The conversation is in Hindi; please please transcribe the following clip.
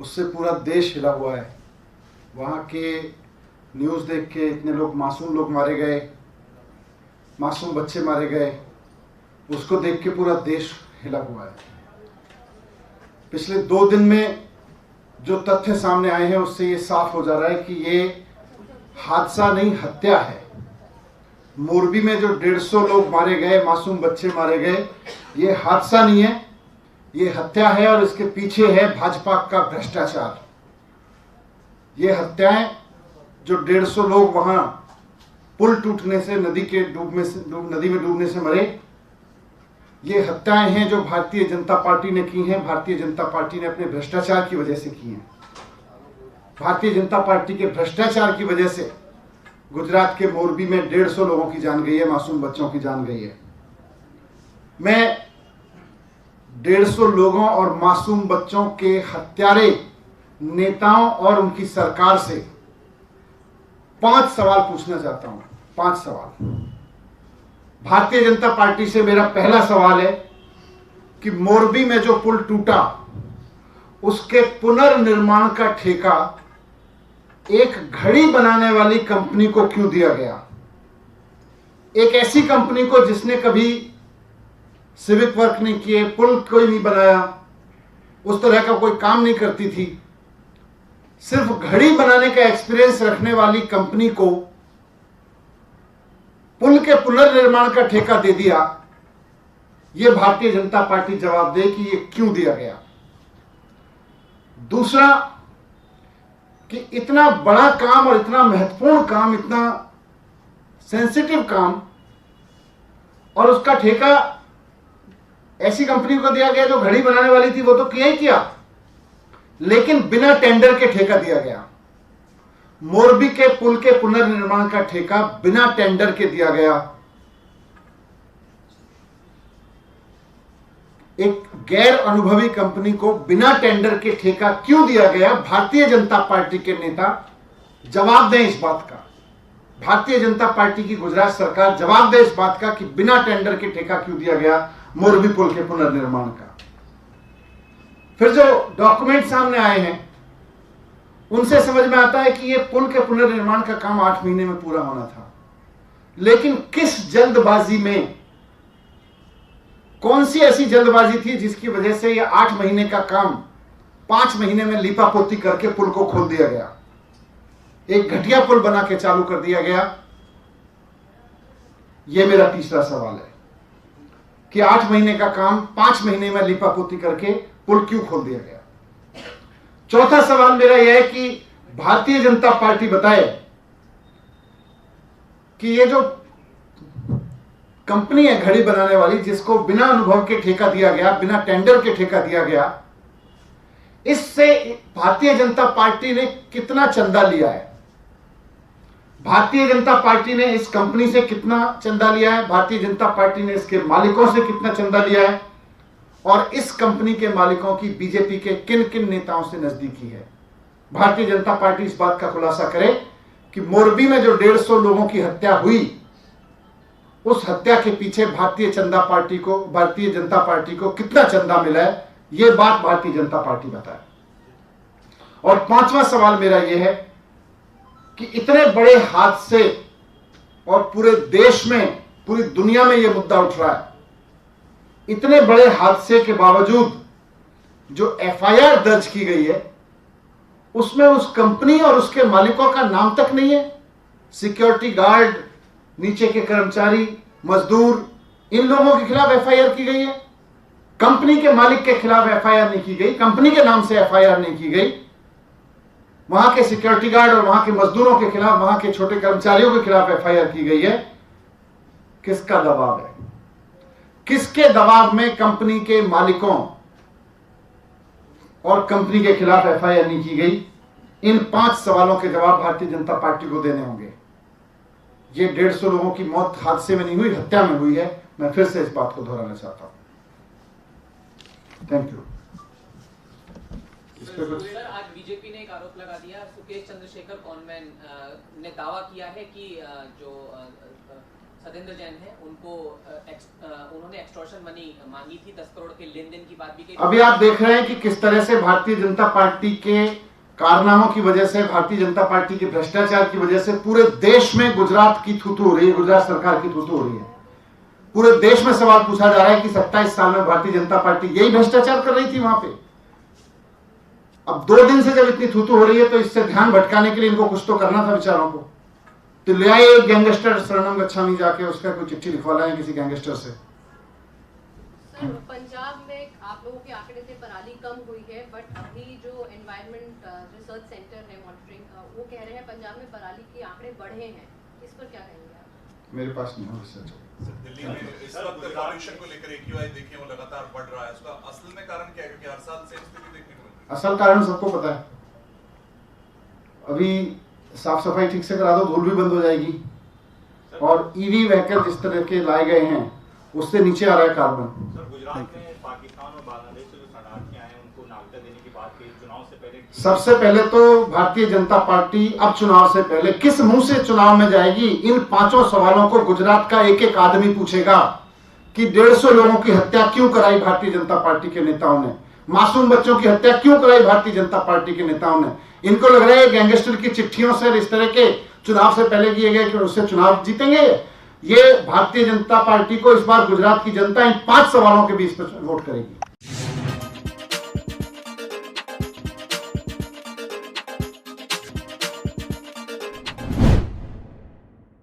उससे पूरा देश हिला हुआ है। वहाँ के न्यूज़ देख के इतने मासूम लोग मारे गए, मासूम बच्चे मारे गए, उसको देख के पूरा देश हिला हुआ है। पिछले 2 दिन में जो तथ्य सामने आए हैं उससे ये साफ हो जा रहा है कि ये हादसा नहीं, हत्या है। मोरबी में जो 150 लोग मारे गए, मासूम बच्चे मारे गए, ये हादसा नहीं है, ये हत्या है। और इसके पीछे है भाजपा का भ्रष्टाचार। ये हत्याएं जो 150 लोग वहां पुल टूटने से, नदी में डूबने से मरे, ये हत्याएं हैं जो भारतीय जनता पार्टी ने की हैं। भारतीय जनता पार्टी ने अपने भ्रष्टाचार की वजह से की हैं। भारतीय जनता पार्टी के भ्रष्टाचार की वजह से गुजरात के मोरबी में 150 लोगों की जान गई है, मासूम बच्चों की जान गई है। मैं 150 लोगों और मासूम बच्चों के हत्यारे नेताओं और उनकी सरकार से 5 सवाल पूछना चाहता हूं। 5 सवाल। भारतीय जनता पार्टी से मेरा पहला सवाल है कि मोरबी में जो पुल टूटा उसके पुनर्निर्माण का ठेका एक घड़ी बनाने वाली कंपनी को क्यों दिया गया? एक ऐसी कंपनी को जिसने कभी सिविक वर्क नहीं किए, पुल कोई नहीं बनाया, उस तरह का कोई काम नहीं करती थी, सिर्फ घड़ी बनाने का एक्सपीरियंस रखने वाली कंपनी को पुल के पुनर्निर्माण का ठेका दे दिया। यह भारतीय जनता पार्टी जवाब दे कि यह क्यों दिया गया। दूसरा कि इतना बड़ा काम और इतना महत्वपूर्ण काम, इतना सेंसिटिव काम, और उसका ठेका ऐसी कंपनी को दिया गया जो घड़ी बनाने वाली थी, वो तो किया ही किया, लेकिन बिना टेंडर के ठेका दिया गया। मोरबी के पुल के पुनर्निर्माण का ठेका बिना टेंडर के दिया गया। एक गैर अनुभवी कंपनी को बिना टेंडर के ठेका क्यों दिया गया? भारतीय जनता पार्टी के नेता जवाब दें इस बात का। भारतीय जनता पार्टी की गुजरात सरकार जवाब दे इस बात का कि बिना टेंडर के ठेका क्यों दिया गया मोरबी पुल के पुनर्निर्माण का। फिर जो डॉक्यूमेंट सामने आए हैं उनसे समझ में आता है कि यह पुल के पुनर्निर्माण का काम 8 महीने में पूरा होना था, लेकिन किस जल्दबाजी में, कौन सी ऐसी जल्दबाजी थी जिसकी वजह से यह 8 महीने का काम 5 महीने में लीपापोती करके पुल को खोल दिया गया, एक घटिया पुल बना के चालू कर दिया गया। यह मेरा तीसरा सवाल है कि 8 महीने का काम 5 महीने में लीपापोती करके पुल क्यों खोल दिया गया। चौथा सवाल मेरा यह है कि भारतीय जनता पार्टी बताए कि ये जो कंपनी है घड़ी बनाने वाली, जिसको बिना अनुभव के ठेका दिया गया, बिना टेंडर के ठेका दिया गया, इससे भारतीय जनता पार्टी ने कितना चंदा लिया है? भारतीय जनता पार्टी ने इस कंपनी से कितना चंदा लिया है? भारतीय जनता पार्टी ने इसके मालिकों से कितना चंदा लिया है? और इस कंपनी के मालिकों की बीजेपी के किन किन नेताओं से नजदीकी है? भारतीय जनता पार्टी इस बात का खुलासा करे कि मोरबी में जो 150 लोगों की हत्या हुई, उस हत्या के पीछे भारतीय जनता पार्टी को कितना चंदा मिला है, यह बात भारतीय जनता पार्टी बताए। और 5वां सवाल मेरा यह है कि इतने बड़े हादसे और पूरे देश में, पूरी दुनिया में यह मुद्दा उठ रहा है, इतने बड़े हादसे के बावजूद जो एफआईआर दर्ज की गई है उसमें उस कंपनी और उसके मालिकों का नाम तक नहीं है। सिक्योरिटी गार्ड, नीचे के कर्मचारी, मजदूर, इन लोगों के खिलाफ एफआईआर की गई है। कंपनी के मालिक के खिलाफ एफआईआर नहीं की गई, कंपनी के नाम से एफआईआर नहीं की गई। वहां के सिक्योरिटी गार्ड और वहां के मजदूरों के खिलाफ, वहां के छोटे कर्मचारियों के खिलाफ एफआईआर की गई है। किसका दबाव है? किसके दबाव में कंपनी के मालिकों और कंपनी के खिलाफ एफआईआर नहीं की गई? इन 5 सवालों के जवाब भारतीय जनता पार्टी को देने होंगे। ये 150 लोगों की मौत हादसे में नहीं हुई, हत्या में हुई है। मैं फिर से इस बात को दोहराना चाहता हूं। Thank you. सर, आज बीजेपी ने एक आरोप लगा दिया, सुकेश चंद्रशेखर कॉनवेंट ने दावा किया है कि जो सत्येंद्र जैन है, उनको उन्होंने एक्सटॉर्शन मनी मांगी थी, 10 करोड़ के लेन देन की बात भी की। अभी आप देख रहे हैं कि किस तरह से भारतीय जनता पार्टी के कारनामों की वजह से, भारतीय जनता पार्टी के भ्रष्टाचार की वजह से पूरे देश में गुजरात की थूथू हो रही है, गुजरात सरकार की थूथू हो रही है। पूरे देश में सवाल पूछा जा रहा है कि 27 साल में भारतीय जनता पार्टी यही भ्रष्टाचार कर रही थी वहां पे। अब 2 दिन से जब इतनी थूथू हो रही है तो इससे ध्यान भटकाने के लिए इनको कुछ तो करना था बेचारों को। तो ले आए एक गैंगस्टर शरणम गच्छामी, जाके उसका कोई चिट्ठी लिखवा लाए किसी गैंगस्टर से। सर, पंजाब में आप लोगों के आंकड़े से पराली कम हुई है, बट अभी जो एनवायरमेंट रिसर्च सेंटर है मॉनिटरिंग का, वो कह रहे हैं पंजाब में पराली के आंकड़े बढ़े हैं। इस पर क्या कहेंगे आप? मेरे पास नहीं हो रिसर्च। दिल्ली में इस वक्त पॉल्यूशन को लेकर AQI देखिए वो लगातार बढ़ रहा है, उसका असल में कारण क्या है? क्योंकि हर साल सेम स्थिति देखने को मिलती है। असल कारण सबको पता है। अभी साफ सफाई ठीक से करा दो, धूल भी बंद हो जाएगी। और ईवी व्हीकल जिस तरह के लाए गए हैं उससे नीचे आ रहा है कार्बन। सर, गुजरात में पाकिस्तान और बांग्लादेश से जो शरणार्थी आए हैं उनको नागरिकता देने की बात की चुनाव से पहले। सबसे पहले तो भारतीय जनता पार्टी अब चुनाव से पहले किस मुंह से चुनाव में जाएगी, इन 5 सवालों को गुजरात का एक एक आदमी पूछेगा कि 150 लोगों की हत्या क्यों कराई भारतीय जनता पार्टी के नेताओं ने, मासूम बच्चों की हत्या क्यों कराई भारतीय जनता पार्टी के नेताओं ने। इनको लग रहा है गैंगस्टर की चिट्ठियों से, इस तरह के चुनाव से पहले किए गए कि उससे चुनाव जीतेंगे। ये भारतीय जनता पार्टी को इस बार गुजरात की जनता इन 5 सवालों के बीच पर वोट करेगी।